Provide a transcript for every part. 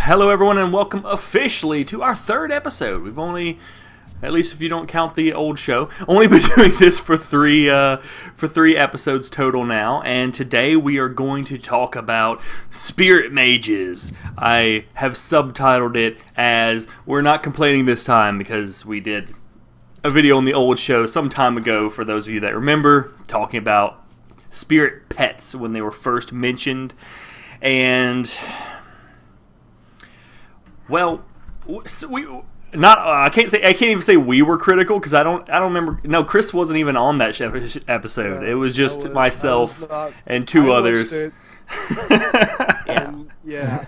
Hello everyone and welcome officially to our third episode. We've only, at least if you don't count the old show, only been doing this for three episodes total now, and today we are going to talk about spirit mages. I have subtitled it as We're Not Complaining This Time because we did a video on the old show some time ago, for those of you that remember, talking about spirit pets when they were first mentioned. And well, I can't even say we were critical because I don't remember. No, Kriss wasn't even on that episode. It was just myself and two others. And yeah,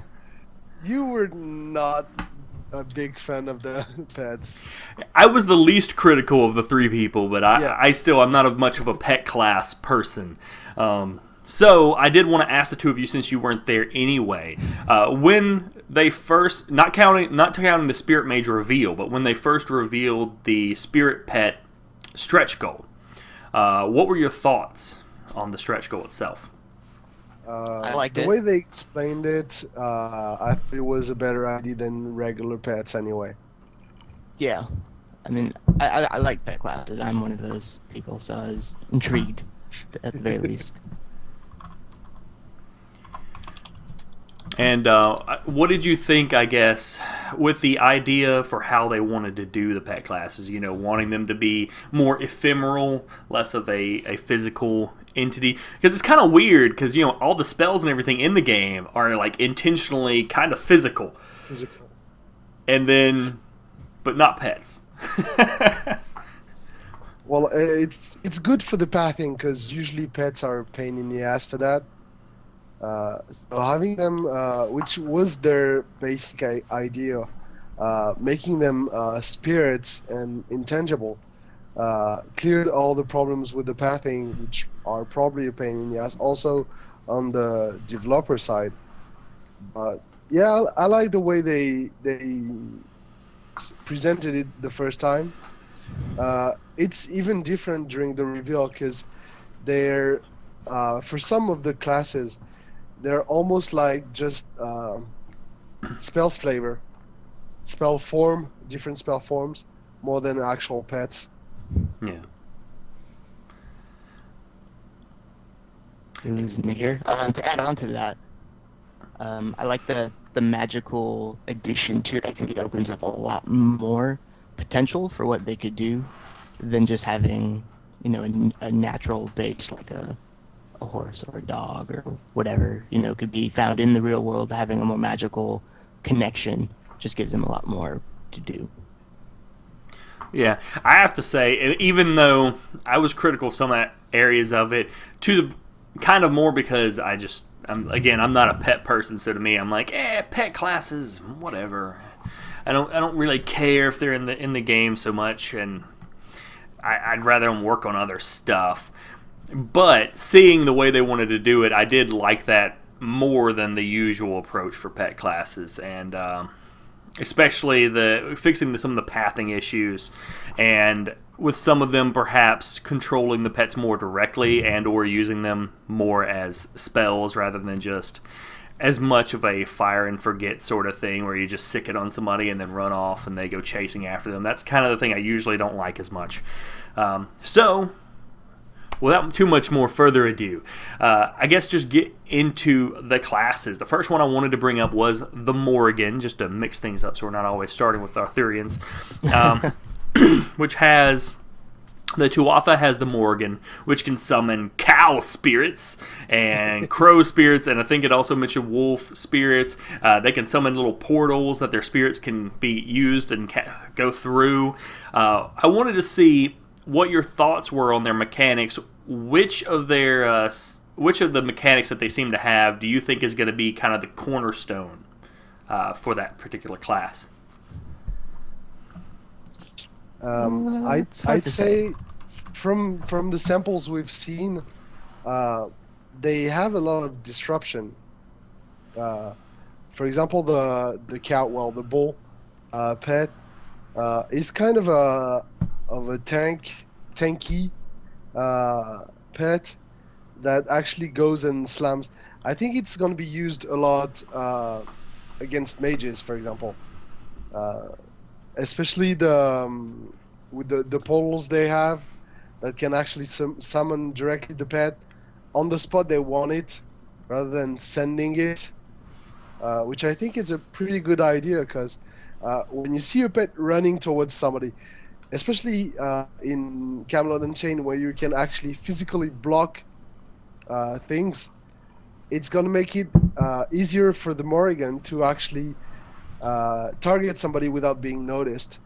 you were not a big fan of the pets. I was the least critical of the three people, but I'm not much of a pet class person. So I did want to ask the two of you, since you weren't there anyway, when they first, not counting the spirit mage reveal, but when they first revealed the spirit pet stretch goal, what were your thoughts on the stretch goal itself? I liked it. The way they explained it, I thought it was a better idea than regular pets anyway. Yeah. I mean, I like pet classes. I'm one of those people, so I was intrigued, at the very least. And what did you think, I guess, with the idea for how they wanted to do the pet classes? You know, wanting them to be more ephemeral, less of a physical entity. Because it's kind of weird, because, you know, all the spells and everything in the game are, like, intentionally kind of physical. And then, but not pets. Well, it's good for the pathing, because usually pets are a pain in the ass for that. So having them, which was their basic idea, making them spirits and intangible, cleared all the problems with the pathing, which are probably a pain in the ass. Also, on the developer side, but yeah, I like the way they presented it the first time. It's even different during the reveal because they're for some of the classes, they're almost like just spells flavor, different spell forms, more than actual pets. Yeah. You're losing me here. To add on to that, I like the magical addition to it. I think it opens up a lot more potential for what they could do than just having, you know, a natural base like a horse or a dog or whatever, you know, could be found in the real world. Having a more magical connection just gives them a lot more to do. Yeah, I have to say, even though I was critical of some areas of it, to the kind of more because I'm not a pet person, so to me, I'm like, pet classes, whatever. I don't really care if they're in the game so much, and I'd rather them work on other stuff. But seeing the way they wanted to do it, I did like that more than the usual approach for pet classes, and especially fixing some of the pathing issues, and with some of them perhaps controlling the pets more directly and or using them more as spells rather than just as much of a fire and forget sort of thing where you just sick it on somebody and then run off and they go chasing after them. That's kind of the thing I usually don't like as much. So without too much more further ado, I guess just get into the classes. The first one I wanted to bring up was the Morrigan, just to mix things up so we're not always starting with Arthurians, which has... The Tuatha has the Morrigan, which can summon cow spirits and crow spirits, and I think it also mentioned wolf spirits. They can summon little portals that their spirits can be used and go through. I wanted to see what your thoughts were on their mechanics. Which of the mechanics that they seem to have do you think is going to be kind of the cornerstone for that particular class? I'd say from the samples we've seen, they have a lot of disruption. For example, the bull pet is kind of a tanky pet that actually goes and slams. I think it's going to be used a lot against mages, for example. Especially with the portals they have that can actually summon directly the pet on the spot they want it, rather than sending it, which I think is a pretty good idea, because when you see a pet running towards somebody, especially in Camelot Unchained, where you can actually physically block things, it's going to make it easier for the morrigan to actually target somebody without being noticed.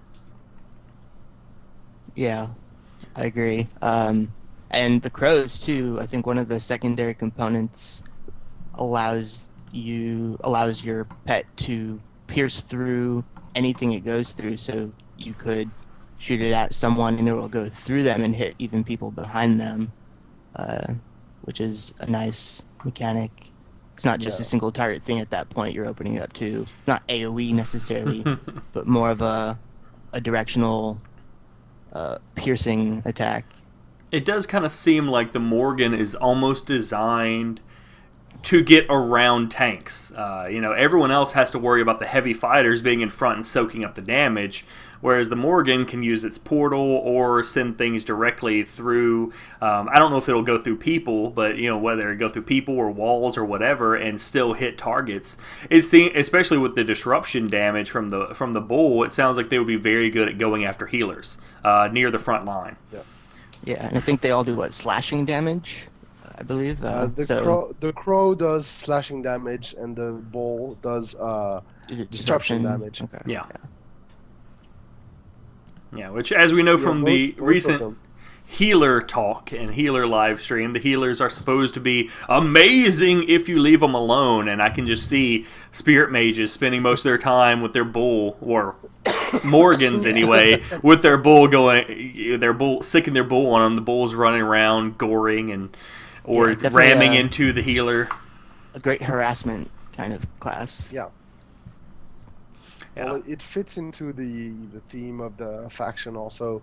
Yeah, I agree. And the crows too. I think one of the secondary components allows your pet to pierce through anything it goes through. So you could shoot it at someone and it will go through them and hit even people behind them, which is a nice mechanic. It's not just a single target thing at that point you're opening it up to. It's not AoE necessarily, but more of a directional piercing attack. It does kind of seem like the Morgan is almost designed to get around tanks. Everyone else has to worry about the heavy fighters being in front and soaking up the damage, whereas the Morgan can use its portal or send things directly through. I don't know if it'll go through people, but whether it go through people or walls or whatever, and still hit targets. Especially with the disruption damage from the bull, it sounds like they would be very good at going after healers near the front line. Yeah, and I think they all do slashing damage, I believe. The crow does slashing damage, and the bull does disruption damage. Okay. Yeah, which, as we know from the recent healer talk and healer live stream, the healers are supposed to be amazing if you leave them alone, and I can just see spirit mages spending most of their time with their bull, or Morgans anyway, with their bull sicking their bull on them. The bull's running around goring or ramming into the healer. A great harassment kind of class. Yeah. Well, it fits into the theme of the faction also,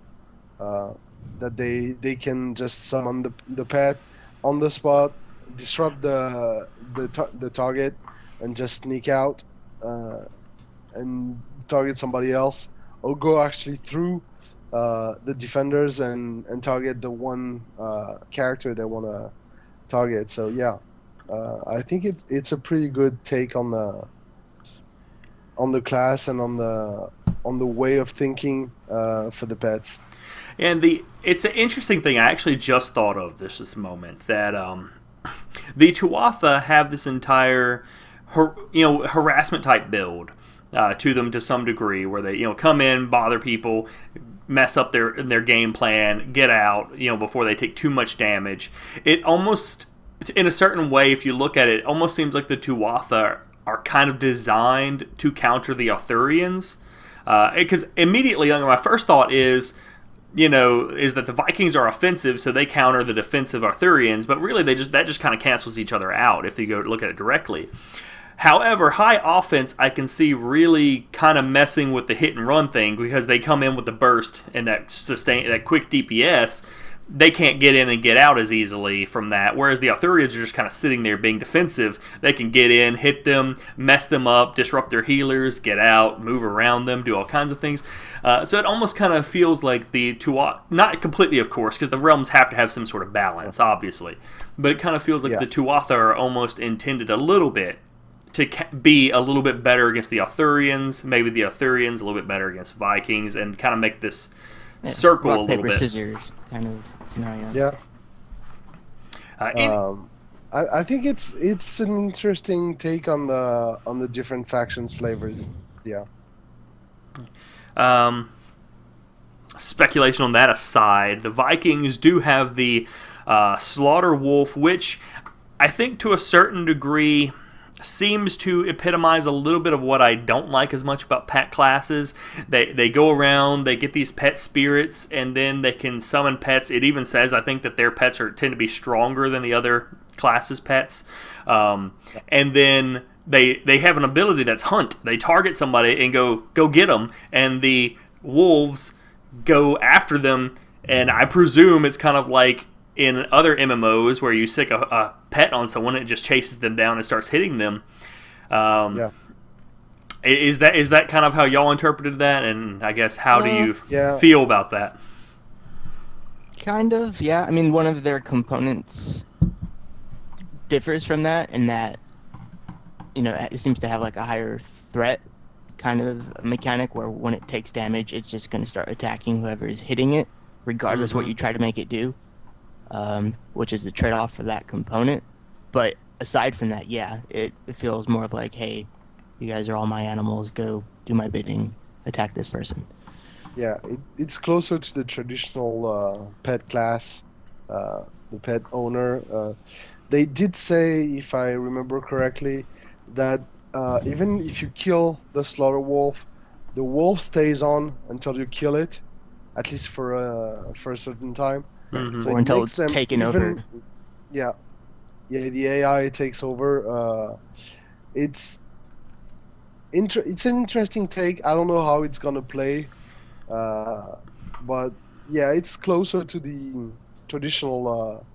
that they can just summon the pet on the spot, disrupt the target, and just sneak out and target somebody else, or go actually through the defenders and target the one character they want to target. So yeah, I think it's a pretty good take on the class and on the way of thinking for the pets. And it's an interesting thing. I actually just thought of this moment, that the Tuatha have this entire harassment type build to them to some degree, where they come in, bother people, mess up their game plan, get out before they take too much damage. It almost, in a certain way, if you look at it, almost seems like the Tuatha are kind of designed to counter the Arthurians, because immediately my first thought is that the Vikings are offensive, so they counter the defensive Arthurians, but really that just kind of cancels each other out if you go look at it directly. However, high offense I can see really kind of messing with the hit and run thing, because they come in with the burst and that quick DPS. They can't get in and get out as easily from that, whereas the Arthurians are just kind of sitting there being defensive. They can get in, hit them, mess them up, disrupt their healers, get out, move around them, do all kinds of things. So it almost kind of feels like the Tuatha, not completely of course, because the realms have to have some sort of balance, obviously, but it kind of feels like the Tuatha are almost intended a little bit to be a little bit better against the Arthurians, maybe the Arthurians a little bit better against Vikings, and kind of make this circle rock, a little paper, bit. Scissors kind of scenario. Yeah. I think it's an interesting take on the different factions flavors. Yeah. Speculation on that aside, the Vikings do have the Slaughter Wolf, which I think to a certain degree seems to epitomize a little bit of what I don't like as much about pet classes. They go around, they get these pet spirits, and then they can summon pets. It even says, I think, that their pets tend to be stronger than the other classes' pets. And then they have an ability that's hunt. They target somebody and go get them, and the wolves go after them, and I presume it's kind of like in other MMOs where you sick a pet on someone, it just chases them down and starts hitting them. Is that kind of how y'all interpreted that? And I guess how do you feel about that? Kind of, yeah. I mean, one of their components differs from that in that, it seems to have like a higher threat kind of mechanic where when it takes damage, it's just going to start attacking whoever is hitting it, regardless what you try to make it do, which is the trade-off for that component. But aside from that, yeah, it feels more of like, hey, you guys are all my animals, go do my bidding, attack this person. Yeah, it's closer to the traditional pet class, the pet owner. They did say, if I remember correctly, that even if you kill the slaughter wolf, the wolf stays on until you kill it, at least for a certain time. So or until it's taken over. Yeah, the AI takes over. It's an interesting take. I don't know how it's gonna play, but yeah, it's closer to the traditional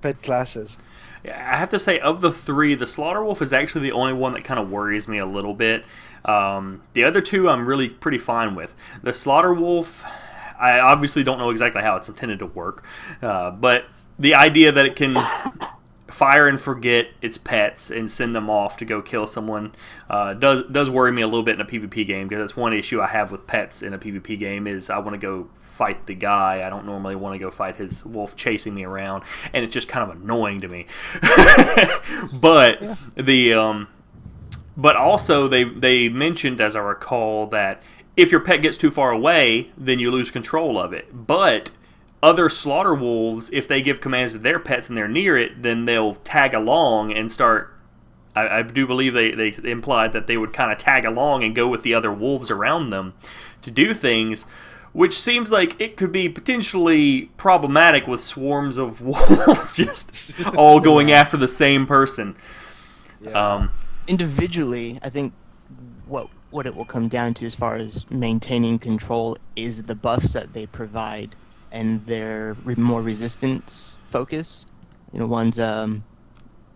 pet classes. I have to say, of the three, the slaughter wolf is actually the only one that kind of worries me a little bit. The other two I'm really pretty fine with. The slaughter wolf, I obviously don't know exactly how it's intended to work, but the idea that it can fire and forget its pets and send them off to go kill someone does worry me a little bit in a PvP game, because that's one issue I have with pets in a PvP game is I want to go fight the guy. I don't normally want to go fight his wolf chasing me around, and it's just kind of annoying to me. But but also they mentioned, as I recall, that if your pet gets too far away, then you lose control of it. But other slaughter wolves, if they give commands to their pets and they're near it, then they'll tag along and start. I do believe they implied that they would kind of tag along and go with the other wolves around them to do things, which seems like it could be potentially problematic with swarms of wolves just all going after the same person. Yeah. Individually, I think what it will come down to as far as maintaining control is the buffs that they provide and their more resistance focus. One's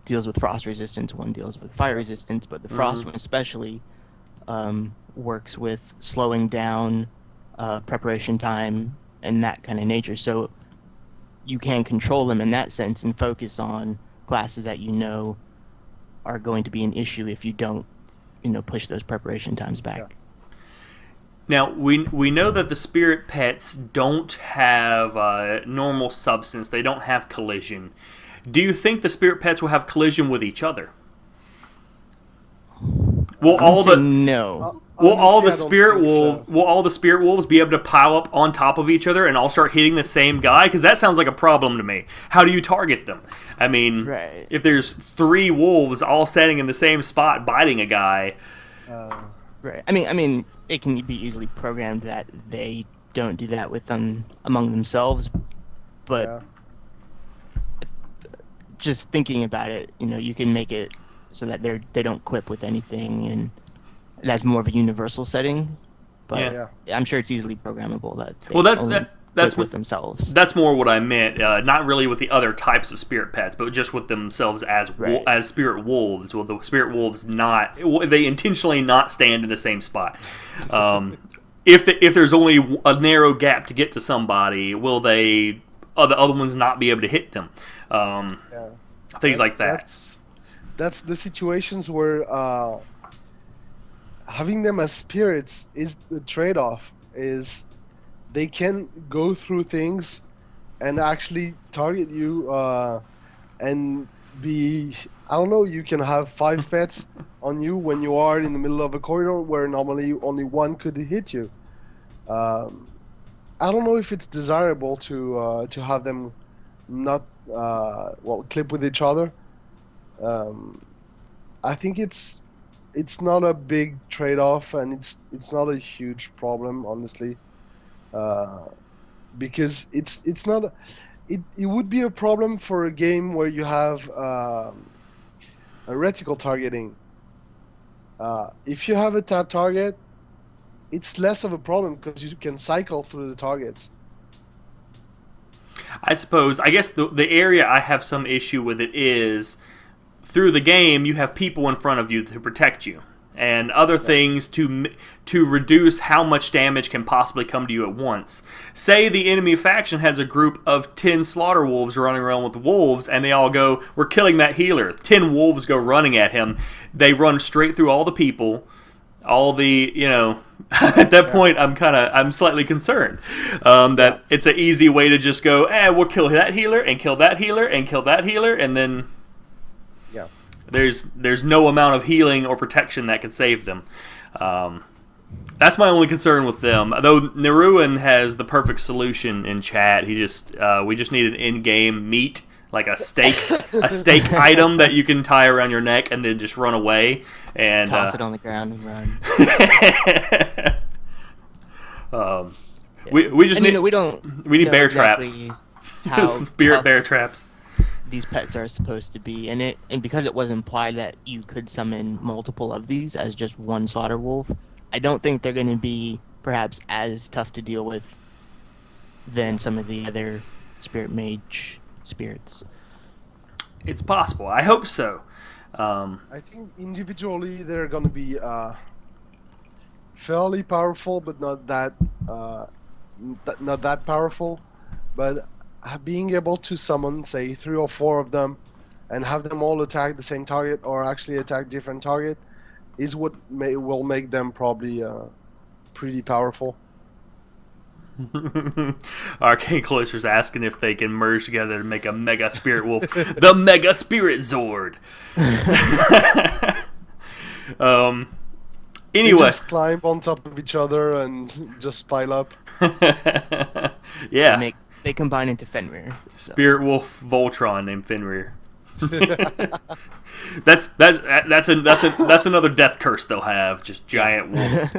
deals with frost resistance, one deals with fire resistance, but the frost one especially works with slowing down preparation time and that kind of nature. So you can control them in that sense and focus on classes that are going to be an issue if you don't, push those preparation times back. Yeah. Now, we know that the spirit pets don't have normal substance. They don't have collision. Do you think the spirit pets will have collision with each other? Will all the spirit wolves be able to pile up on top of each other and all start hitting the same guy? Because that sounds like a problem to me. How do you target them? I mean, right. If there's 3 wolves all standing in the same spot biting a guy, right. I mean, it can be easily programmed that they don't do that with them among themselves, but just thinking about it, you can make it so that they don't clip with anything, and that's more of a universal setting. But I'm sure it's easily programmable that that's with themselves. That's more what I meant. Not really with the other types of spirit pets, but just with themselves as as spirit wolves. Will the spirit wolves they intentionally not stand in the same spot? If there's only a narrow gap to get to somebody, will the other ones not be able to hit them? Things like that. That's the situations where having them as spirits is the trade-off. Is they can go through things and actually target you and be, I don't know, you can have 5 pets on you when you are in the middle of a corridor where normally only one could hit you. I don't know if it's desirable to have them not clip with each other. I think it's not a big trade-off, and it's not a huge problem, honestly, because it's not. It would be a problem for a game where you have a reticle targeting. If you have a tap target, it's less of a problem because you can cycle through the targets. I guess the area I have some issue with it is through the game you have people in front of you to protect you, and other things to reduce how much damage can possibly come to you at once. Say the enemy faction has a group of 10 slaughter wolves running around with wolves, and they all go, "We're killing that healer." 10 wolves go running at him. They run straight through all the people. All the, at that point, I'm slightly concerned that it's an easy way to just go, we'll kill that healer and kill that healer and kill that healer, and then there's no amount of healing or protection that can save them. That's my only concern with them. Though Neruin has the perfect solution in chat. We just need an in-game meat, like a steak item that you can tie around your neck and then just run away and toss it on the ground and run. We just need we need bear exactly traps. Spirit bear traps. These pets are supposed to be, and because it was implied that you could summon multiple of these as just one slaughter wolf, I don't think they're going to be perhaps as tough to deal with than some of the other spirit mage spirits. It's possible. I hope so. I think individually they're going to be fairly powerful, but not that powerful. But being able to summon, say, 3 or 4 of them, and have them all attack the same target or actually attack different target, is what will make them probably pretty powerful. Arcane Cloister's asking if they can merge together to make a Mega Spirit Wolf. The Mega Spirit Zord! Anyway. They just climb on top of each other and just pile up. Yeah. They combine into Fenrir. So. Spirit Wolf Voltron named Fenrir. That's another death curse they'll have. Just giant wolf.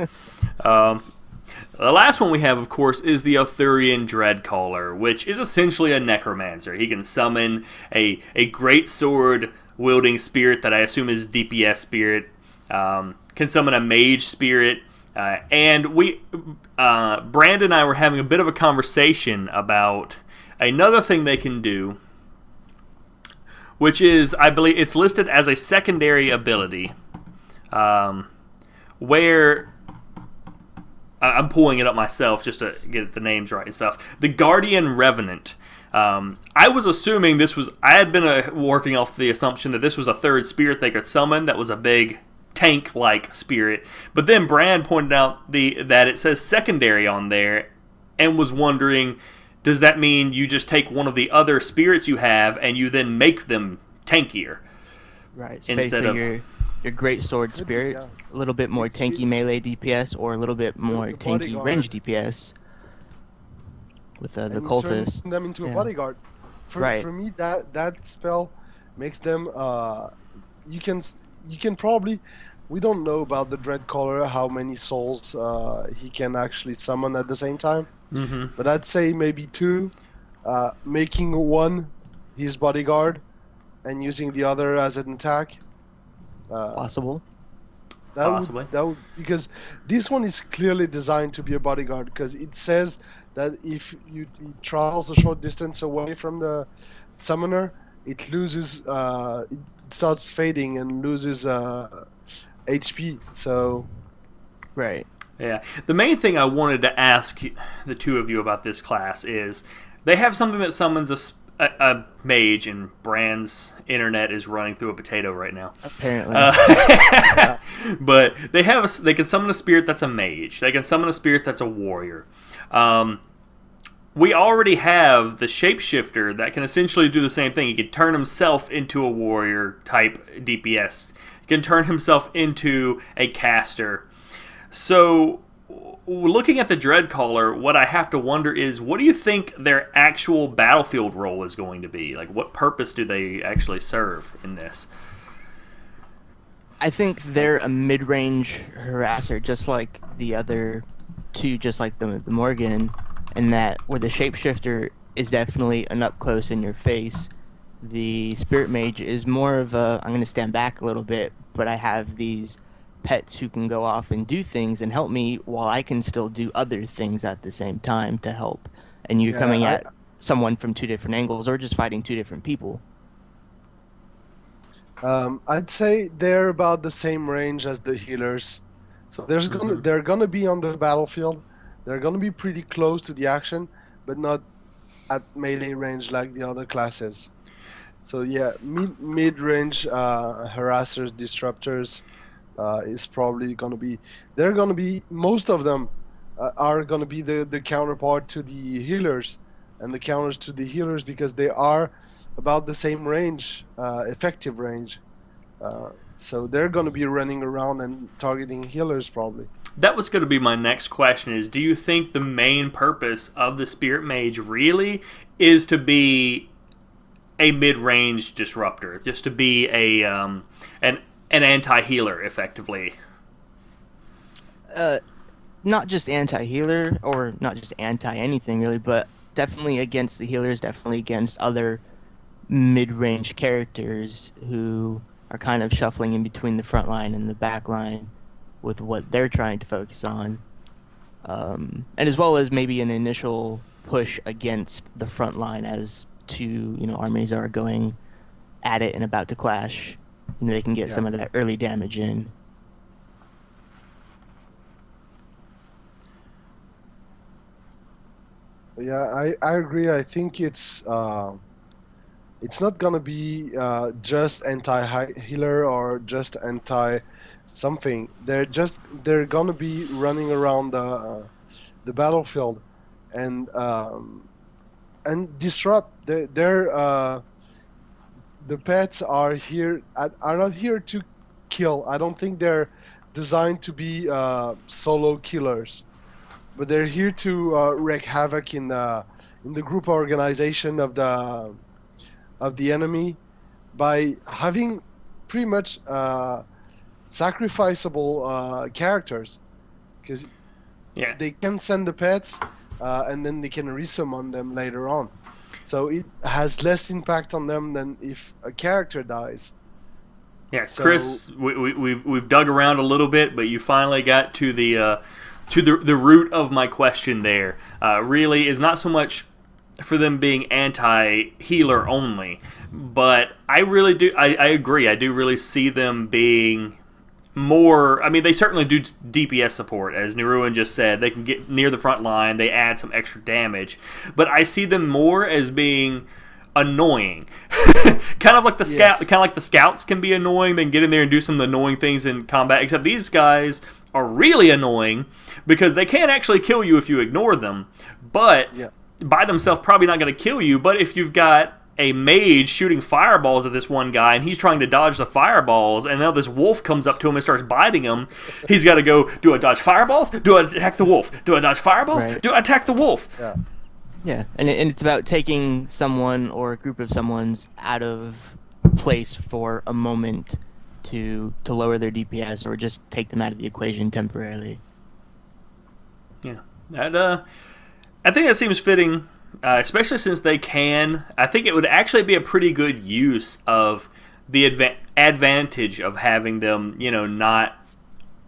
The last one we have, of course, is the Arthurian Dreadcaller, which is essentially a necromancer. He can summon a great sword wielding spirit that I assume is DPS spirit. Can summon a mage spirit. And Brand and I were having a bit of a conversation about another thing they can do, which is, I believe, it's listed as a secondary ability, where I'm pulling it up myself just to get the names right and stuff. The Guardian Revenant. I was assuming I had been working off the assumption that this was a third spirit they could summon that was a big tank-like spirit. But then Brand pointed out that it says secondary on there and was wondering, does that mean you just take one of the other spirits you have and you then make them tankier? Right. So instead of your great sword spirit, a little bit more tanky melee DPS, or a little bit more tanky range DPS with the cultist. Turn them into a bodyguard. For me, that spell makes them. You can probably. We don't know about the Dreadcaller, how many souls he can actually summon at the same time. Mm-hmm. But I'd say maybe 2, making one his bodyguard and using the other as an attack. Possible. Possibly. That would, because this one is clearly designed to be a bodyguard, because it says that if it travels a short distance away from the summoner, it loses, it starts fading and loses HP. So, right. Yeah. The main thing I wanted to ask the two of you about this class is they have something that summons a mage, and Brand's internet is running through a potato right now. Apparently. But they can summon a spirit that's a mage. They can summon a spirit that's a warrior. We already have the shapeshifter that can essentially do the same thing. He can turn himself into a warrior type DPS. He can turn himself into a caster. So, looking at the Dreadcaller, what I have to wonder is, what do you think their actual battlefield role is going to be? Like, what purpose do they actually serve in this? I think they're a mid-range harasser, just like the other two, just like the morrigan, and that where the shapeshifter is definitely an up-close in your face, the spirit mage is more of a, I'm going to stand back a little bit, but I have these pets who can go off and do things and help me while I can still do other things at the same time to help. And you're coming at someone from 2 different angles, or just fighting 2 different people. I'd say they're about the same range as the healers. So they're gonna be on the battlefield. They're gonna be pretty close to the action, but not at melee range like the other classes. So yeah, mid range harassers, disruptors is probably gonna be. They're gonna be most of them are gonna be the counterpart to the healers, and the counters to the healers because they are about the same range, effective range. So they're going to be running around and targeting healers probably. That was going to be my next question is, do you think the main purpose of the Spirit Mage really is to be a mid-range disruptor, just to be an anti-healer, effectively? Not just anti-healer, or not just anti-anything really, but definitely against the healers, definitely against other mid-range characters who are kind of shuffling in between the front line and the back line with what they're trying to focus on. And as well as maybe an initial push against the front line as two, armies are going at it and about to clash. They can get some of that early damage in. Yeah, I agree. I think it's not gonna be just anti-healer or just anti-something. They're gonna be running around the battlefield and disrupt. The pets are not here to kill. I don't think they're designed to be solo killers, but they're here to wreak havoc in the group organization of the enemy by having pretty much sacrificeable characters, because they can send the pets and then they can resummon them later on, so it has less impact on them than if a character dies. Yeah, so, Kriss, we've dug around a little bit, but you finally got to the root of my question there. Really is not so much for them being anti-healer only, but I really do, I agree, I do really see them being more, I mean, they certainly do DPS support, as Neruin just said, they can get near the front line, they add some extra damage, but I see them more as being annoying. kind of like the scouts can be annoying, they can get in there and do some annoying things in combat, except these guys are really annoying because they can actually kill you if you ignore them, but by themselves probably not going to kill you. But if you've got a mage shooting fireballs at this one guy and he's trying to dodge the fireballs, and now this wolf comes up to him and starts biting him, he's got to go, do I dodge fireballs? Do I attack the wolf? Do I dodge fireballs? Right. Do I attack the wolf? Yeah, and it's about taking someone or a group of someone's out of place for a moment to lower their DPS or just take them out of the equation temporarily. Yeah, that I think that seems fitting, especially since they can. I think it would actually be a pretty good use of the advantage of having them, not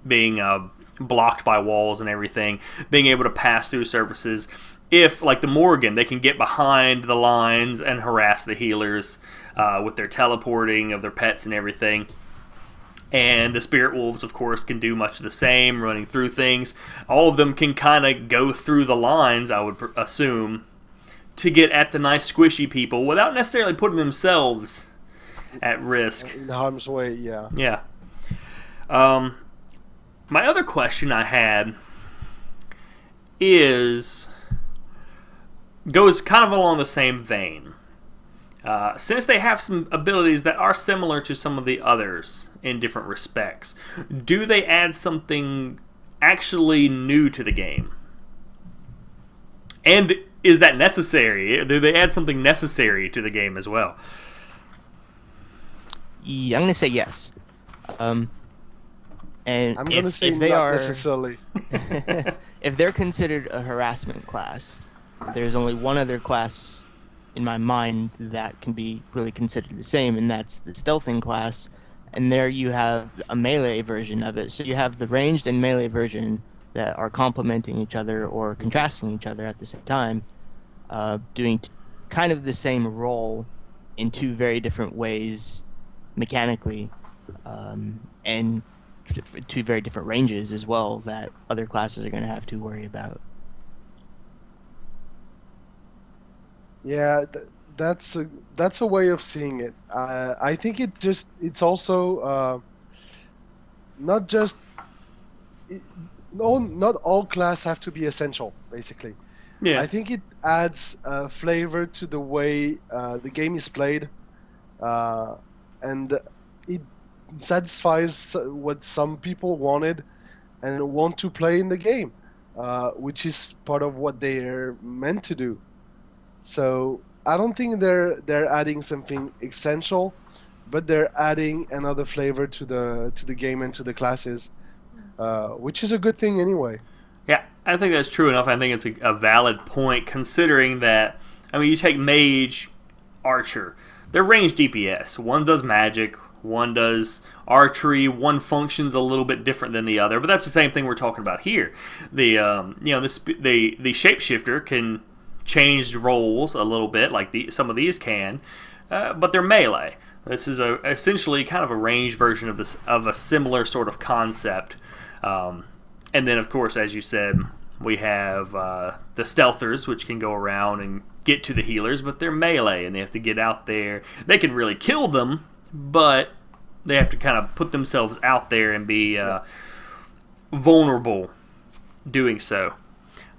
being blocked by walls and everything, being able to pass through surfaces. If, like the Morrigan, they can get behind the lines and harass the healers with their teleporting of their pets and everything. And the Spirit Wolves, of course, can do much the same, running through things. All of them can kind of go through the lines, I would assume, to get at the nice squishy people without necessarily putting themselves at risk. In harm's way, yeah. Yeah. My other question I had goes kind of along the same vein. Since they have some abilities that are similar to some of the others in different respects, do they add something actually new to the game? And is that necessary? Do they add something necessary to the game as well? Yeah, I'm going to say yes. And I'm going to say not necessarily. If they're considered a harassment class, there's only one other class in my mind that can be really considered the same, and that's the stealthing class. And there you have a melee version of it. So you have the ranged and melee version that are complementing each other or contrasting each other at the same time, doing kind of the same role in two very different ways, mechanically, and two very different ranges as well that other classes are going to have to worry about. Yeah, that's a way of seeing it. I think it's also not just not all class have to be essential. Basically, Yeah. I think it adds flavor to the way the game is played, and it satisfies what some people wanted and want to play in the game, which is part of what they're meant to do. So I don't think they're adding something essential, but they're adding another flavor to the game and to the classes, which is a good thing anyway. Yeah, I think that's true enough. I think it's a valid point considering that, I mean, you take Mage, Archer. They're ranged DPS. One does magic, one does archery, one functions a little bit different than the other, but that's the same thing we're talking about here. The the shapeshifter can change roles a little bit, like some of these can, but they're melee. This is essentially kind of a ranged version of a similar sort of concept. And then, of course, as you said, we have the stealthers, which can go around and get to the healers, but they're melee, and they have to get out there. They can really kill them, but they have to kind of put themselves out there and be vulnerable doing so.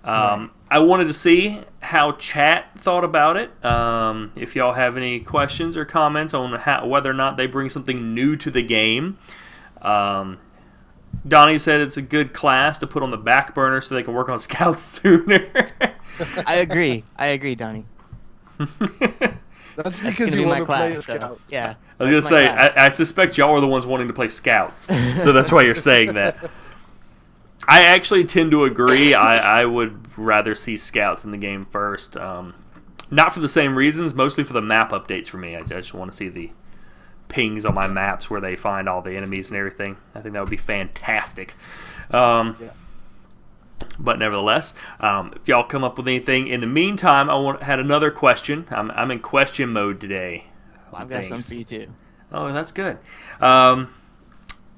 Right. I wanted to see how chat thought about it. If y'all have any questions or comments on whether or not they bring something new to the game. Donnie said it's a good class to put on the back burner so they can work on scouts sooner. I agree, Donnie. That's because gonna you be want my to play a class, so, scout. yeah. I was going to say, I suspect y'all are the ones wanting to play scouts, so that's why you're saying that. I actually tend to agree. I would rather see scouts in the game first. Not for the same reasons, mostly for the map updates for me. I just want to see the pings on my maps where they find all the enemies and everything. I think that would be fantastic. Yeah. But nevertheless, if y'all come up with anything in the meantime, had another question. I'm in question mode today. I've got some for you too. Oh, that's good.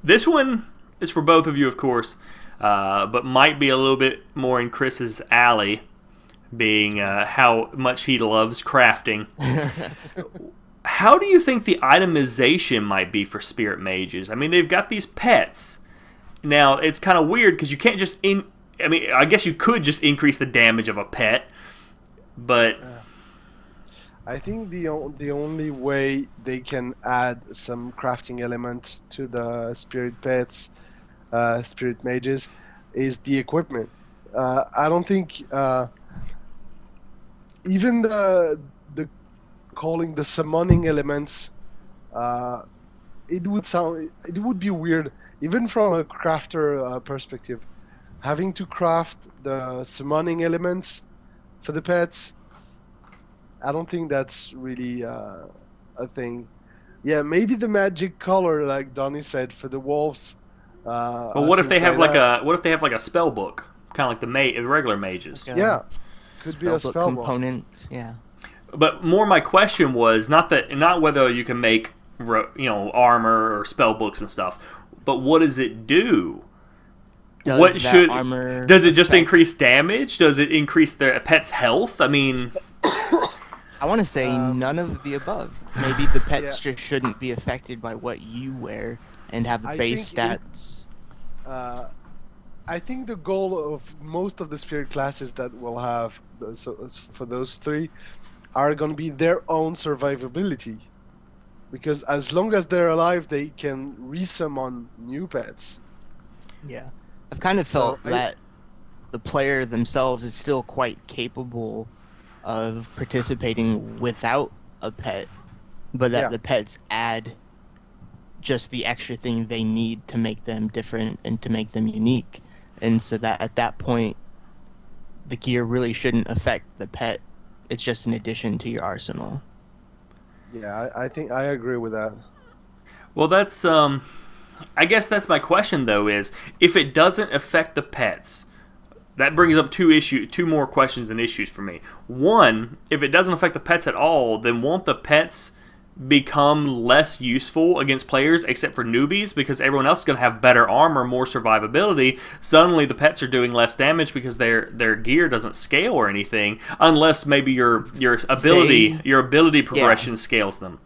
This one is for both of you, of course, but might be a little bit more in Kriss's alley, being how much he loves crafting. How do you think the itemization might be for spirit mages? I mean, they've got these pets. Now, it's kind of weird because you can't just I guess you could just increase the damage of a pet, but I think the only way they can add some crafting element to the spirit pets, spirit mages, is the equipment. I don't think even the calling the summoning elements, it would be weird, even from a crafter perspective, having to craft the summoning elements for the pets. I don't think that's really a thing. Yeah, maybe the magic color, like Donnie said, for the wolves. But what if they have a spell book, kind of like the regular mages? Yeah, could be a spell book component. Yeah. But more, my question was not whether you can make armor or spell books and stuff, but what does it do? Does it just increase damage? Does it increase their pet's health? I mean, I want to say none of the above. Maybe the pets just shouldn't be affected by what you wear and have base stats. I think the goal of most of the spirit classes that we'll have, for those three, are going to be their own survivability. Because as long as they're alive, they can resummon new pets. Yeah. I've kind of felt that the player themselves is still quite capable of participating without a pet, but that the pets add just the extra thing they need to make them different and to make them unique. And so that at that point, the gear really shouldn't affect the pet. It's just an addition to your arsenal. Yeah, I think I agree with that. Well, that's I guess that's my question though, is if it doesn't affect the pets, that brings up two more questions and issues for me. One, if it doesn't affect the pets at all, then won't the pets become less useful against players except for newbies because everyone else is going to have better armor, more survivability. Suddenly the pets are doing less damage because their gear doesn't scale or anything, unless maybe your ability progression scales them.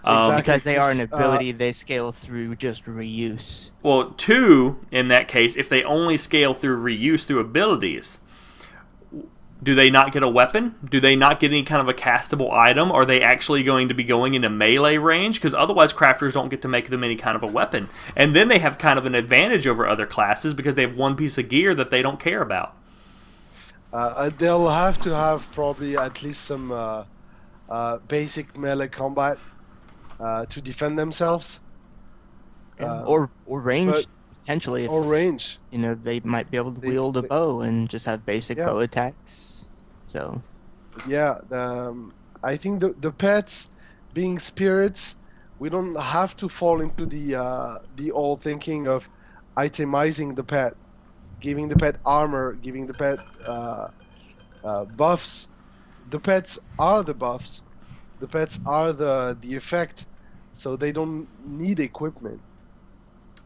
Exactly. Because they are an ability, they scale through just reuse. Well, 2, in that case, if they only scale through reuse through abilities, do they not get a weapon? Do they not get any kind of a castable item? Are they actually going to be going into melee range? Because otherwise crafters don't get to make them any kind of a weapon. And then they have kind of an advantage over other classes because they have one piece of gear that they don't care about. They'll have to have probably at least some basic melee combat to defend themselves. Or range, potentially. Or range. You know, they might be able to wield a bow and just have basic bow attacks. So. Yeah, I think the pets being spirits, we don't have to fall into the old thinking of itemizing the pet, giving the pet armor, giving the pet buffs. The pets are the buffs. The pets are the effect, so they don't need equipment.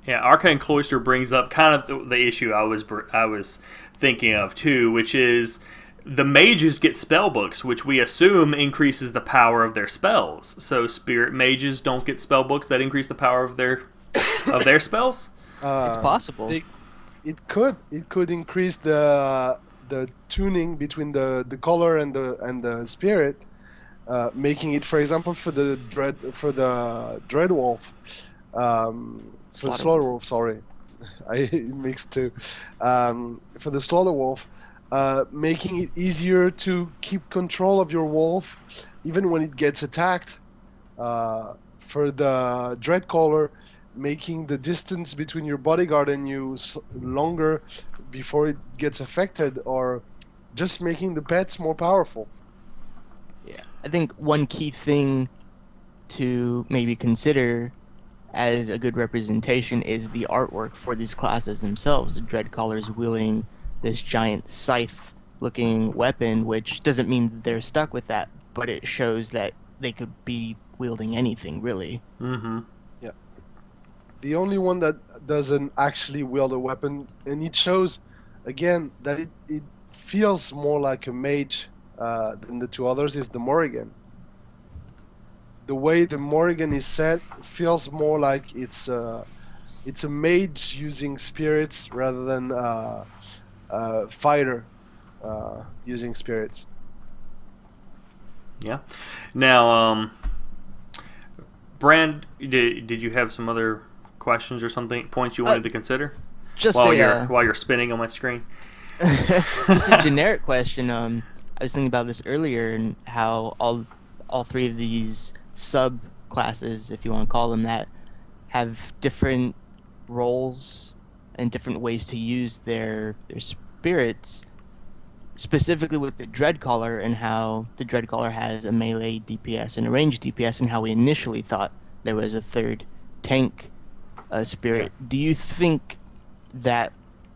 Yeah, Arcane Cloister brings up kind of the issue I was thinking of too, which is the mages get spell books, which we assume increases the power of their spells. So spirit mages don't get spell books that increase the power of their spells. It's possible. It could increase the tuning between the color and the spirit, making it, for example, for the dread wolf. For the slaughter wolf, sorry, I mixed two. For the slaughter wolf, making it easier to keep control of your wolf, even when it gets attacked. For the dreadcaller, making the distance between your bodyguard and you longer before it gets affected, or just making the pets more powerful. Yeah, I think one key thing to maybe consider as a good representation is the artwork for these classes themselves. The Dreadcallers wielding this giant scythe-looking weapon, which doesn't mean they're stuck with that, but it shows that they could be wielding anything, really. Mm-hmm. Yeah. The only one that doesn't actually wield a weapon, and it shows, again, that it feels more like a mage than the two others, is the Morrigan. The way the Morrigan is set feels more like it's a mage using spirits rather than a fighter using spirits. Yeah. Now, Brand, did you have some other questions or something, points you wanted to consider? Just while you're spinning on my screen. Just a generic question. I was thinking about this earlier and how all three of these sub-classes, if you want to call them that, have different roles and different ways to use their spirits, specifically with the Dreadcaller, and how the Dreadcaller has a melee DPS and a range DPS, and how we initially thought there was a third tank spirit. Do you think that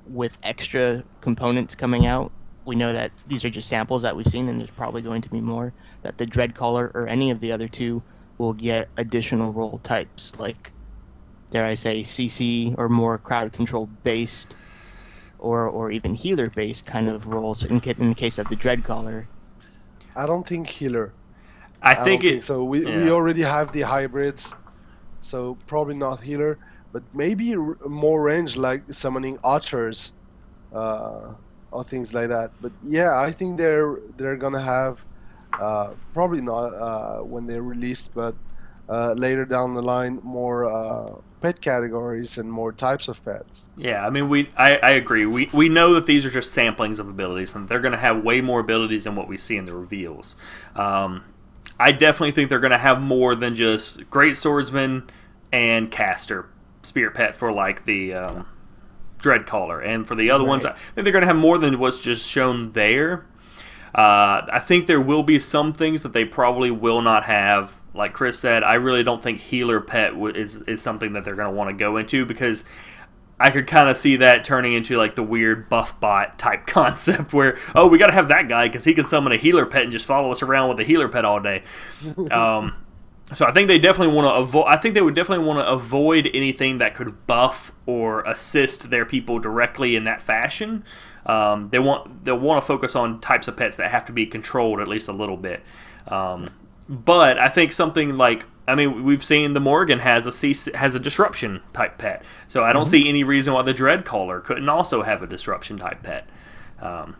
with extra components coming out, we know that these are just samples that we've seen and there's probably going to be more, that the Dreadcaller or any of the other two will get additional role types, like, dare I say, CC or more crowd control based, or even healer based kind of roles in the case of the Dreadcaller? I don't think healer. I don't think so. We already have the hybrids, so probably not healer, but maybe more range, like summoning archers, or things like that. But yeah, I think they're gonna have probably not when they're released, but later down the line, more pet categories and more types of pets. Yeah, I mean, I agree. We know that these are just samplings of abilities, and they're going to have way more abilities than what we see in the reveals. I definitely think they're going to have more than just Great Swordsman and Caster, Spirit Pet for like the Dreadcaller, and for the other ones, I think they're going to have more than what's just shown there. I think there will be some things that they probably will not have. Like Kriss said, I really don't think healer pet is something that they're going to want to go into, because I could kind of see that turning into like the weird buff bot type concept where, oh, we got to have that guy because he can summon a healer pet and just follow us around with a healer pet all day. So I think they definitely want to avoid. I think they would definitely want to avoid anything that could buff or assist their people directly in that fashion. They'll want to focus on types of pets that have to be controlled at least a little bit. But I think something like, I mean, we've seen the Morrigan has a disruption type pet. So I don't see any reason why the Dreadcaller couldn't also have a disruption type pet. Yeah,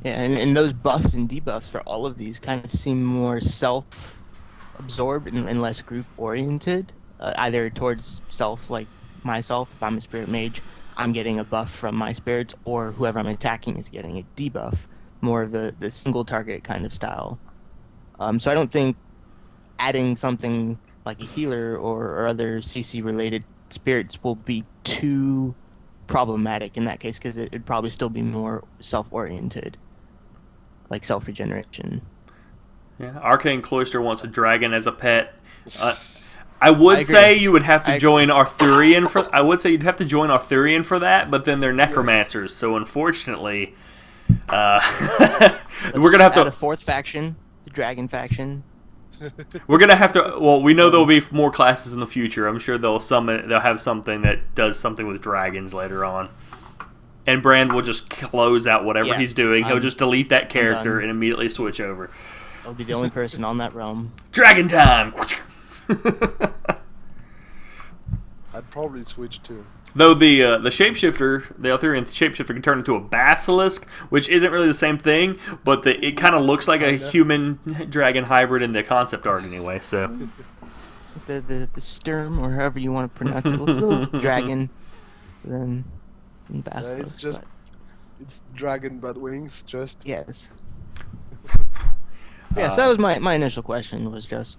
and those buffs and debuffs for all of these kind of seem more self-absorbed and less group-oriented, either towards self, like myself, if I'm a spirit mage, I'm getting a buff from my spirits, or whoever I'm attacking is getting a debuff, more of the single target kind of style. So I don't think adding something like a healer or other CC-related spirits will be too problematic in that case, because it'd probably still be more self-oriented, like self-regeneration. Yeah, Arcane Cloister wants a dragon as a pet. I would say you would have to join Arthurian for. I would say you'd have to join Arthurian for that, but then they're necromancers, so unfortunately, we're gonna have to add a fourth faction, the dragon faction. We're gonna have to. Well, we know there'll be more classes in the future. I'm sure they'll have something that does something with dragons later on. And Brand will just close out whatever he's doing. He'll just delete that character and immediately switch over. I'll be the only person on that realm. Dragon time. I'd probably switch too. Though the shapeshifter, the Arthurian shapeshifter, can turn into a basilisk, which isn't really the same thing, but it kind of looks like a human dragon hybrid in the concept art anyway. So the sturm, or however you want to pronounce it, looks a little dragon than basilisk. It's dragon but wings. Just yes. Yeah. So that was my initial question. Was just,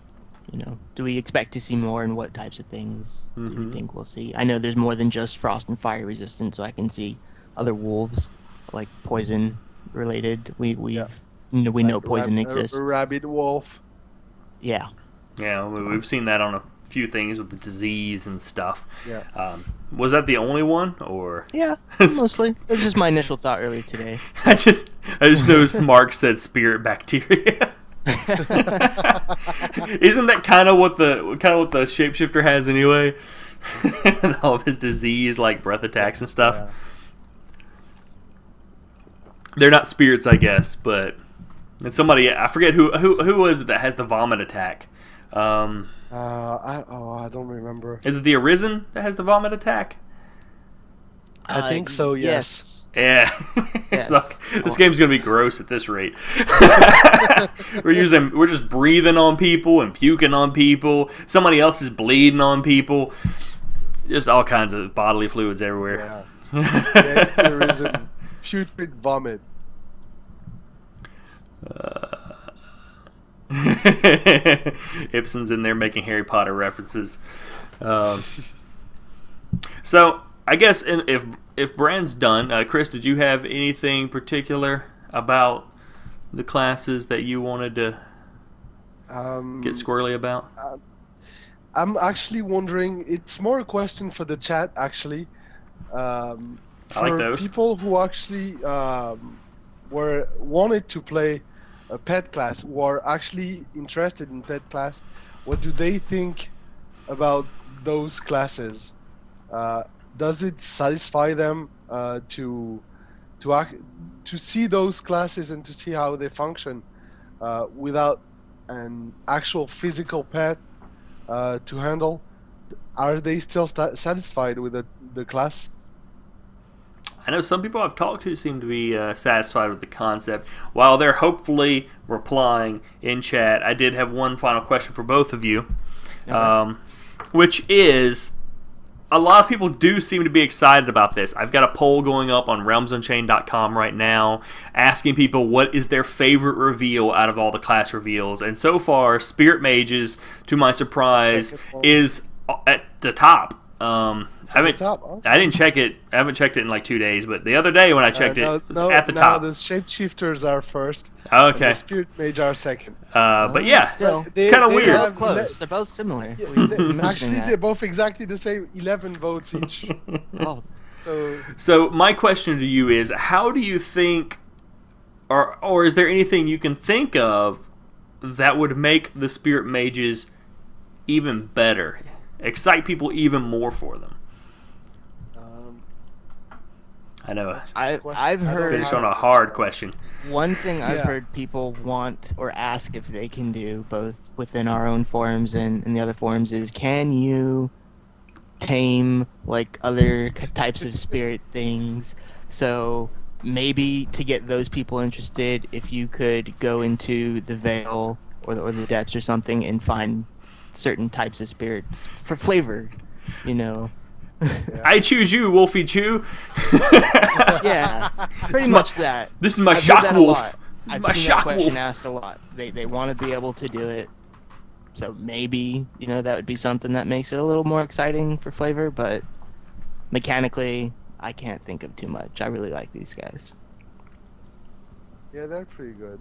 do we expect to see more, and what types of things do we think we'll see? I know there's more than just frost and fire resistant, so I can see other wolves, like poison related. We know poison exists. A rabbit wolf. Yeah. Yeah, we've seen that on a few things with the disease and stuff. Yeah. Was that the only one, or? Yeah, mostly. It was just my initial thought earlier today. I just noticed Mark said spirit bacteria. Isn't that kind of what the shapeshifter has anyway? All of his disease, like breath attacks and stuff. Yeah. They're not spirits, I guess, but and somebody, I forget who was it that has the vomit attack. I don't remember. Is it the Arisen that has the vomit attack? I think so. Yes. Yeah. Yes. This game's gonna be gross at this rate. We're just breathing on people and puking on people. Somebody else is bleeding on people. Just all kinds of bodily fluids everywhere. Yeah. Yes, there is a putrid vomit. Ibsen's in there making Harry Potter references. So I guess if Brand's done, Kriss, did you have anything particular about the classes that you wanted to get squirrely about? I'm actually wondering. It's more a question for the chat, actually. I like those. People who actually wanted to play a pet class, who are actually interested in pet class, what do they think about those classes? Does it satisfy them to see those classes and to see how they function without an actual physical pet to handle? Are they still satisfied with the class? I know some people I've talked to seem to be satisfied with the concept. While they're hopefully replying in chat, I did have one final question for both of you, which is, a lot of people do seem to be excited about this. I've got a poll going up on realmsunchained.com right now asking people what is their favorite reveal out of all the class reveals. And so far, Spirit Mages, to my surprise, is at the top. I didn't check it. I haven't checked it in like 2 days, but the other day when I checked it was at the top. The shapeshifters are first. Okay. And the spirit mage are second. But yeah, still, it's kind of weird. They're close. They're both similar. Actually, they're both exactly the same. 11 votes each. Oh. So my question to you is, how do you think, or is there anything you can think of that would make the spirit mages even better? Excite people even more for them? I know. I've heard. Finish on a hard question. One thing I've heard people want or ask if they can do, both within our own forums and in the other forums, is can you tame like other types of spirit things? So maybe to get those people interested, if you could go into the Veil or the depths or something and find certain types of spirits for flavor, you know. Yeah. I choose you, Wolfie Chew. Yeah, pretty much that. This is my I've shock heard that a wolf. lot. This is I've my seen shock that question wolf. asked a lot. They want to be able to do it. So maybe, you know, that would be something that makes it a little more exciting for flavor, but mechanically, I can't think of too much. I really like these guys. Yeah, they're pretty good.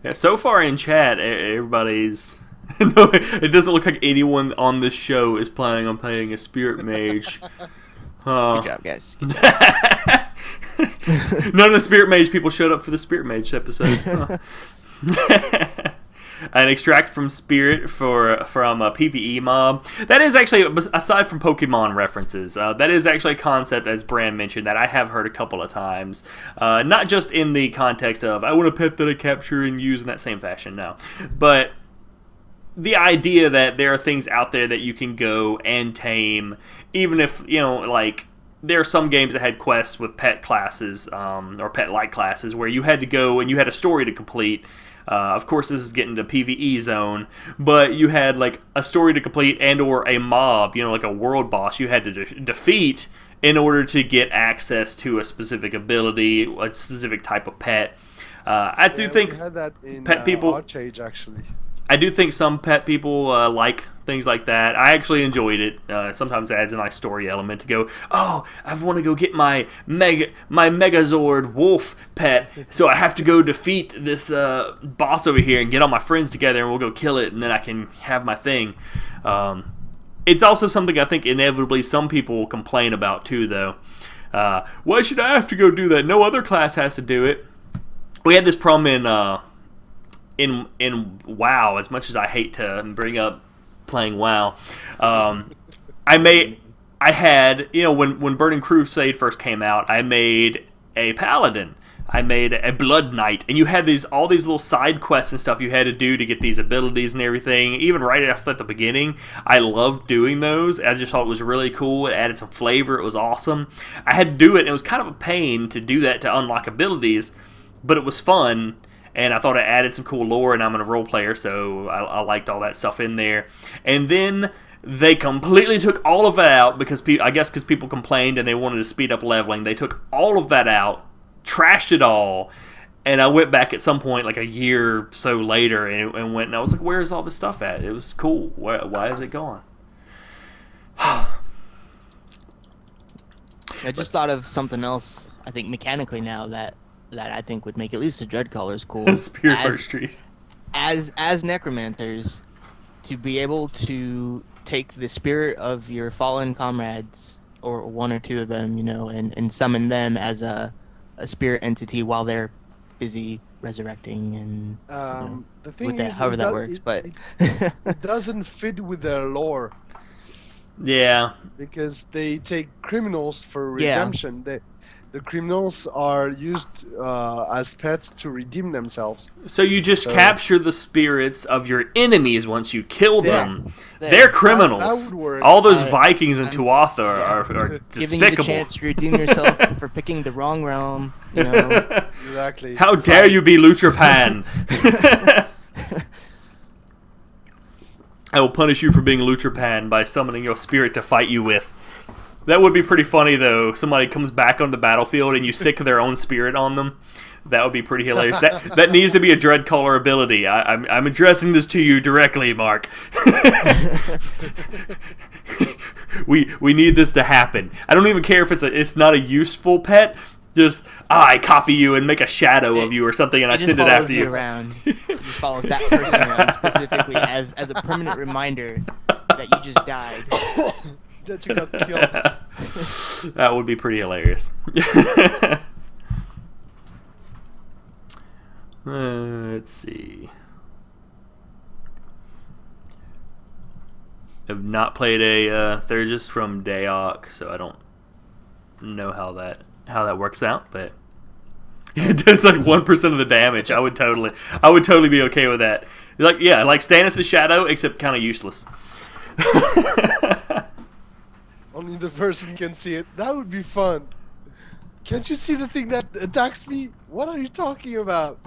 Yeah, so far in chat, everybody's... No, it doesn't look like anyone on this show is planning on playing a spirit mage. Good job, guys. None of the spirit mage people showed up for the spirit mage episode. Huh. An extract from spirit from a PvE mob. That is actually, aside from Pokemon references, that is actually a concept, as Bran mentioned, that I have heard a couple of times. Not just in the context of, I want a pet that I capture and use in that same fashion, no. But the idea that there are things out there that you can go and tame, even if, you know, like, there are some games that had quests with pet classes, or pet-like classes, where you had to go and you had a story to complete. Of course, this is getting to PvE zone, but you had, like, a story to complete and or a mob, you know, like a world boss you had to defeat in order to get access to a specific ability, a specific type of pet. I do think we had that in pet people... Archage, actually. I do think some pet people like things like that. I actually enjoyed it. Sometimes it adds a nice story element to go, oh, I want to go get my Megazord wolf pet, so I have to go defeat this boss over here and get all my friends together and we'll go kill it and then I can have my thing. It's also something I think inevitably some people will complain about too, though. Why should I have to go do that? No other class has to do it. We had this problem in WoW, as much as I hate to bring up playing WoW. I had, you know, when Burning Crusade first came out, I made a paladin. I made a blood knight, and you had all these little side quests and stuff you had to do to get these abilities and everything. Even right at the beginning, I loved doing those. I just thought it was really cool. It added some flavor. It was awesome. I had to do it, and it was kind of a pain to do that to unlock abilities, but it was fun. And I thought it added some cool lore, and I'm a role player, so I liked all that stuff in there. And then they completely took all of that out because because people complained and they wanted to speed up leveling. They took all of that out, trashed it all, and I went back at some point, like a year or so later, and went and I was like, "Where's all this stuff at? It was cool. Why is it gone?" I just thought of something else. I think mechanically now that I think would make at least the dread colors cool. Spirit burst trees. As necromancers, to be able to take the spirit of your fallen comrades, or one or two of them, you know, and summon them as a spirit entity while they're busy resurrecting and the thing with that, is, however that works, but it doesn't fit with their lore. Yeah. Because they take criminals for redemption. The criminals are used as pets to redeem themselves. So you just capture the spirits of your enemies once you kill them. Yeah. They're criminals. That would work. All those Vikings in Tuatha are despicable. Giving you the chance to redeem yourself for picking the wrong realm, you know. Exactly. How dare you be Lutrapan? I will punish you for being Lutrapan by summoning your spirit to fight you with. That would be pretty funny, though. Somebody comes back on the battlefield and you sick their own spirit on them. That would be pretty hilarious. That needs to be a dread color ability. I'm addressing this to you directly, Mark. we need this to happen. I don't even care if it's not a useful pet. Just I copy you and make a shadow of you or something, and I send it after you. Around. It just follows that person around specifically as a permanent reminder that you just died. That you got killed. That would be pretty hilarious. Let's see. have not played a Thurgis from Daok, so I don't know how that works out, but it does like 1% of the damage. I would totally be okay with that. Like Stannis' Shadow, except kind of useless. Only the person can see it. That would be fun. Can't you see the thing that attacks me? What are you talking about?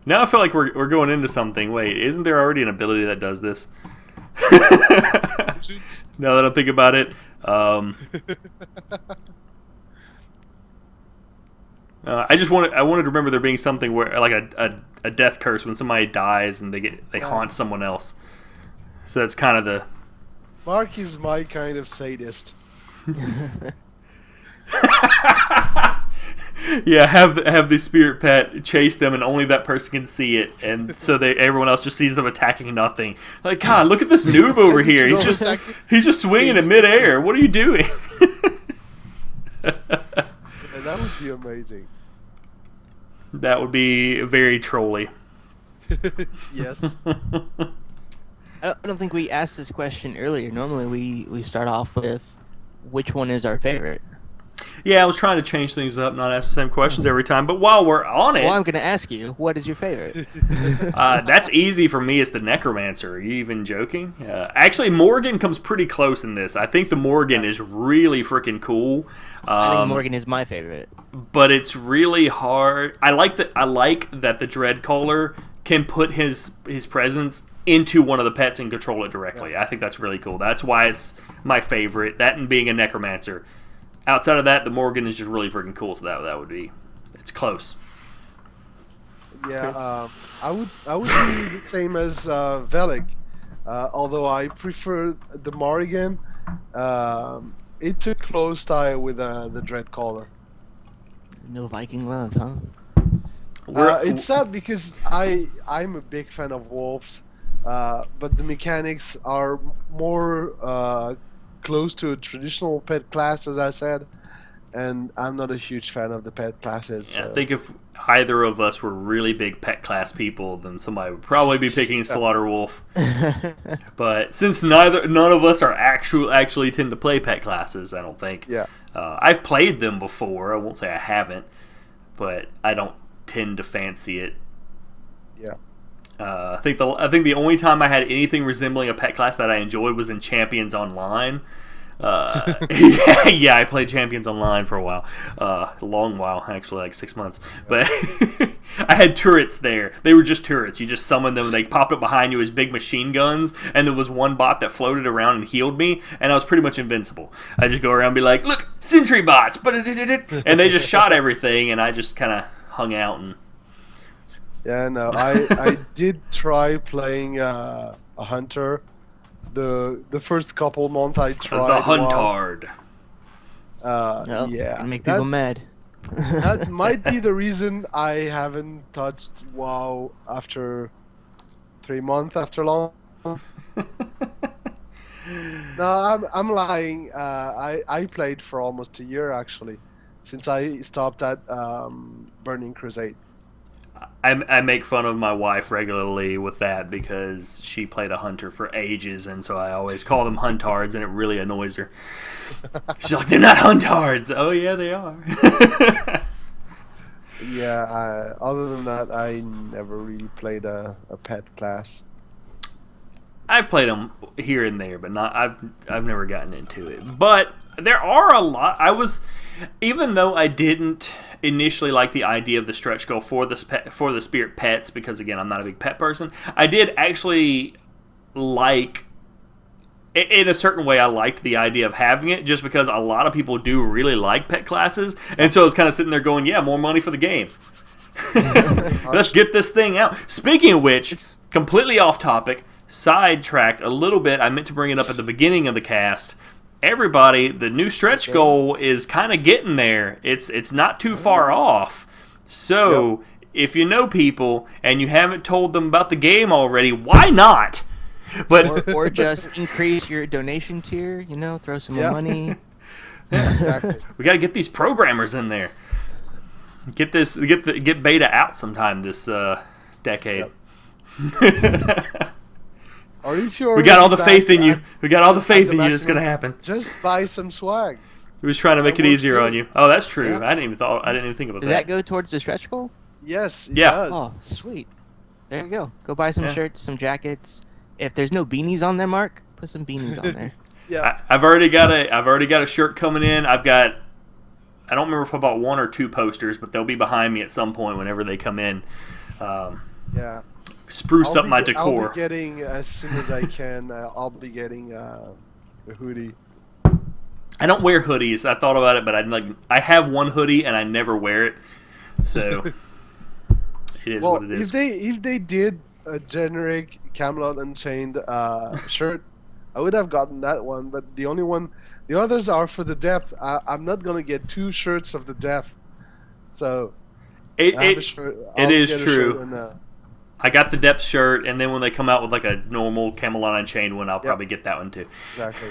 Now I feel like we're going into something. Wait, isn't there already an ability that does this? Now that I'm thinking about it, I wanted to remember there being something where like a death curse when somebody dies and they haunt someone else. So that's kind of the. Mark is my kind of sadist. Yeah, have the spirit pet chase them, and only that person can see it, and so everyone else just sees them attacking nothing. Like, God, look at this noob over here. He's just swinging in midair. What are you doing? That would be amazing. That would be very trolly. Yes. I don't think we asked this question earlier. Normally we start off with which one is our favorite. Yeah, I was trying to change things up, not ask the same questions every time. But while we're on it... Well, I'm going to ask you, what is your favorite? That's easy for me. It's the Necromancer. Are you even joking? Actually, Morrigan comes pretty close in this. I think the Morrigan is really freaking cool. I think Morrigan is my favorite. But it's really hard. I like that the Dreadcaller can put his presence into one of the pets and control it directly. I think that's really cool. That's why it's my favorite. That and being a Necromancer. Outside of that, the Morrigan is just really freaking cool. So that would be, it's close. Yeah, I would be the same as Vellic, although I prefer the Morrigan. It's a close tie with the Dreadcaller. No Viking love, huh? It's sad because I'm a big fan of wolves, but the mechanics are more close to a traditional pet class, as I said, and I'm not a huge fan of the pet classes. So. I think if either of us were really big pet class people, then somebody would probably be picking Slaughter Wolf. But since none of us are actually tend to play pet classes, I don't think. Yeah. I've played them before. I won't say I haven't, but I don't tend to fancy it. Yeah. I think the only time I had anything resembling a pet class that I enjoyed was in Champions Online. Yeah, I played Champions Online for a while, a long while actually, like 6 months. But I had turrets there. They were just turrets. You just summoned them, and they popped up behind you as big machine guns. And there was one bot that floated around and healed me, and I was pretty much invincible. I just go around and be like, "Look, sentry bots!" And they just shot everything, and I just kind of hung out and. Yeah, no, I did try playing a hunter. The first couple months I tried. The Huntard. Yeah. Make people mad. That might be the reason I haven't touched WoW after 3 months after long. No, I'm lying. I played for almost a year actually, since I stopped at Burning Crusade. I make fun of my wife regularly with that because she played a hunter for ages, and so I always call them huntards, and it really annoys her. She's like, "They're not huntards." Oh yeah, they are. Yeah. Other than that, I never really played a pet class. I've played them here and there, but not. I've never gotten into it. But there are a lot. Even though I didn't initially like the idea of the stretch goal for the spirit pets, because again I'm not a big pet person, I did actually like. In a certain way, I liked the idea of having it, just because a lot of people do really like pet classes, and so I was kind of sitting there going, "Yeah, more money for the game." Let's get this thing out. Speaking of which, completely off topic, sidetracked a little bit. I meant to bring it up at the beginning of the cast. Everybody, the new stretch goal is kind of getting there. It's not too far off. So, if you know people and you haven't told them about the game already, why not? But or just increase your donation tier. Throw some more money. Yeah, exactly. We got to get these programmers in there. Get beta out sometime this decade. Yep. Or if you're We got all the already faith in you. backed We got all the at faith the in you. It's maximum, gonna happen. just buy some swag. He was trying to make That it works easier too. on you. Oh, that's true. Yeah. I didn't even think about Does that go towards the stretch goal? Yes, it Yeah. does. Oh, sweet. There you go. Go buy some Yeah. shirts, some jackets. If there's no beanies on there, Mark, put some beanies on there. Yeah. I've already got a shirt coming in. I don't remember if I bought 1 or 2 posters, but they'll be behind me at some point whenever they come in. Yeah. Spruce up my I'll decor. be getting, as soon as I can, I'll be getting a hoodie. I don't wear hoodies. I thought about it, but I have one hoodie and I never wear it. So it is Well, what it is. if they did a generic Camelot Unchained shirt, I would have gotten that one. But the others are for the depth. I'm not gonna get 2 shirts of the depth. So I have a shirt. it is get a true. shirt and, I got the depth shirt, and then when they come out with like a normal Camelot Unchained one, I'll probably get that one too. exactly.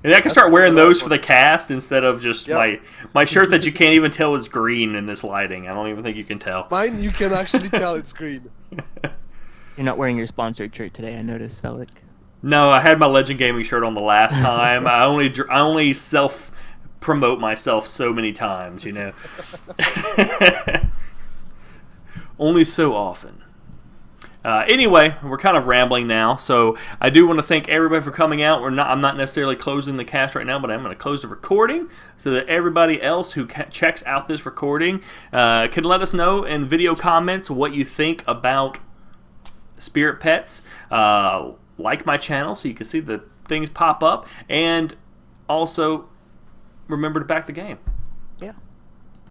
And I can That's start the wearing right those one. for the cast instead of just Yep. my shirt that you can't even tell is green in this lighting. I don't even think you can tell. Mine, you can actually tell it's green. You're not wearing your sponsored shirt today, I noticed, Vellic. No, I had my Legend Gaming shirt on the last time. I only self promote myself so many times, you know. Only so often. Anyway, we're kind of rambling now, so I do want to thank everybody for coming out. I'm not necessarily closing the cast right now, but I'm going to close the recording so that everybody else who checks out this recording can let us know in video comments what you think about spirit pets. Like my channel so you can see the things pop up, and also remember to back the game. Yeah.